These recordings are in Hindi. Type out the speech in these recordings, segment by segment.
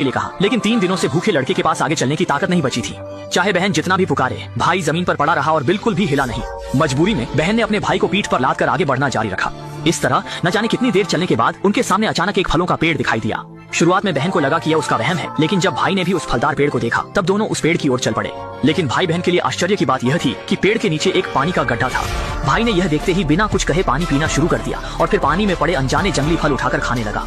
लिए कहा, लेकिन 3 दिनों से भूखे लड़के के पास आगे चलने की ताकत नहीं बची थी। चाहे बहन जितना भी पुकारे, भाई जमीन पर पड़ा रहा और बिल्कुल भी हिला नहीं। मजबूरी में बहन ने अपने भाई को पीठ पर लाद कर आगे बढ़ना जारी रखा। इस तरह न जाने कितनी देर चलने के बाद उनके सामने अचानक एक फलों का पेड़ दिखाई दिया। शुरुआत में बहन को लगा कि यह उसका वहम है, लेकिन जब भाई ने भी उस फलदार पेड़ को देखा तब दोनों उस पेड़ की ओर चल पड़े। लेकिन भाई बहन के लिए आश्चर्य की बात यह थी कि पेड़ के नीचे एक पानी का गड्ढा था। भाई ने यह देखते ही बिना कुछ कहे पानी पीना शुरू कर दिया और फिर पानी में पड़े अनजाने जंगली फल उठाकर खाने लगा।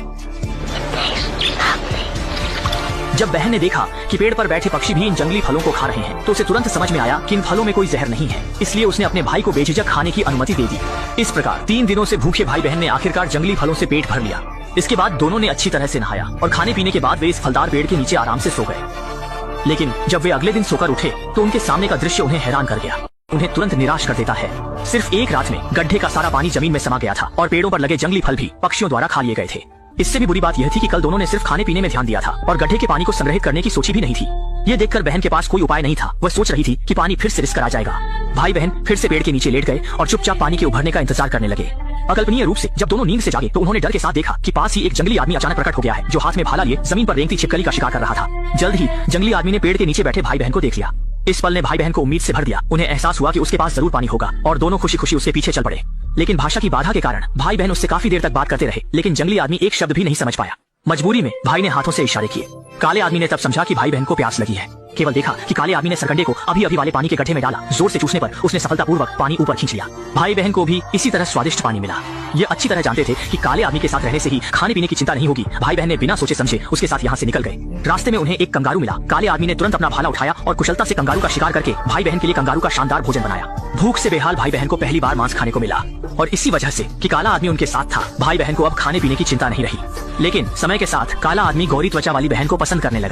जब बहन ने देखा कि पेड़ पर बैठे पक्षी भी इन जंगली फलों को खा रहे हैं तो उसे तुरंत समझ में आया कि इन फलों में कोई जहर नहीं है, इसलिए उसने अपने भाई को बेझिझक खाने की अनुमति दे दी। इस प्रकार 3 दिनों से भूखे भाई बहन ने आखिरकार जंगली फलों से पेट भर लिया। इसके बाद दोनों ने अच्छी तरह से नहाया और खाने पीने के बाद वे इस फलदार पेड़ के नीचे आराम से सो गए। लेकिन जब वे अगले दिन सोकर उठे तो उनके सामने का दृश्य उन्हें हैरान कर गया, उन्हें तुरंत निराश कर देता है। सिर्फ एक रात में गड्ढे का सारा पानी जमीन में समा गया था और पेड़ों पर लगे जंगली फल भी पक्षियों द्वारा खा लिए गए थे। इससे भी बुरी बात यह थी कि कल दोनों ने सिर्फ खाने पीने में ध्यान दिया था और गड्ढे के पानी को संग्रहित करने की सोची भी नहीं थी। ये देखकर बहन के पास कोई उपाय नहीं था। वह सोच रही थी कि पानी फिर से रिस कर आ जाएगा। भाई बहन फिर से पेड़ के नीचे लेट गए और चुपचाप पानी के उभरने का इंतजार करने लगे। अकल्पनीय रूप से जब दोनों नींद से जागे तो उन्होंने डर के साथ देखा कि पास ही एक जंगली आदमी अचानक प्रकट हो गया है, जो हाथ में भाला लिए जमीन पर रेंगती छिपकली का शिकार कर रहा था। जल्द ही जंगली आदमी ने पेड़ के नीचे बैठे भाई बहन को देख लिया। इस पल ने भाई बहन को उम्मीद से भर दिया। उन्हें एहसास हुआ कि उसके पास जरूर पानी होगा और दोनों खुशी खुशी उसके पीछे चल पड़े। लेकिन भाषा की बाधा के कारण भाई बहन उससे काफी देर तक बात करते रहे, लेकिन जंगली आदमी एक शब्द भी नहीं समझ पाया। मजबूरी में भाई ने हाथों से इशारे किए। काले आदमी ने तब समझा कि भाई बहन को प्यास लगी है। केवल देखा कि काले आदमी ने सरकंडे को अभी अभी वाले पानी के गड्ढे में डाला। जोर से चूसने पर उसने सफलतापूर्वक पानी ऊपर खींच लिया। भाई बहन को भी इसी तरह स्वादिष्ट पानी मिला। ये अच्छी तरह जानते थे कि काले आदमी के साथ रहने से ही खाने पीने की चिंता नहीं होगी। भाई बहन ने बिना सोचे समझे उसके साथ यहाँ से निकल गए। रास्ते में उन्हें एक कंगारू मिला। काले आदमी ने तुरंत अपना भाला उठाया और कुशलता से कंगारू का शिकार करके भाई बहन के लिए कंगारू का शानदार भोजन बनाया। भूख से बेहाल भाई बहन को पहली बार मांस खाने को मिला और इसी वजह से कि काला आदमी उनके साथ था, भाई बहन को अब खाने पीने की चिंता नहीं रही। लेकिन समय के साथ काला आदमी गौरी त्वचा वाली बहन को पसंद करने लगा।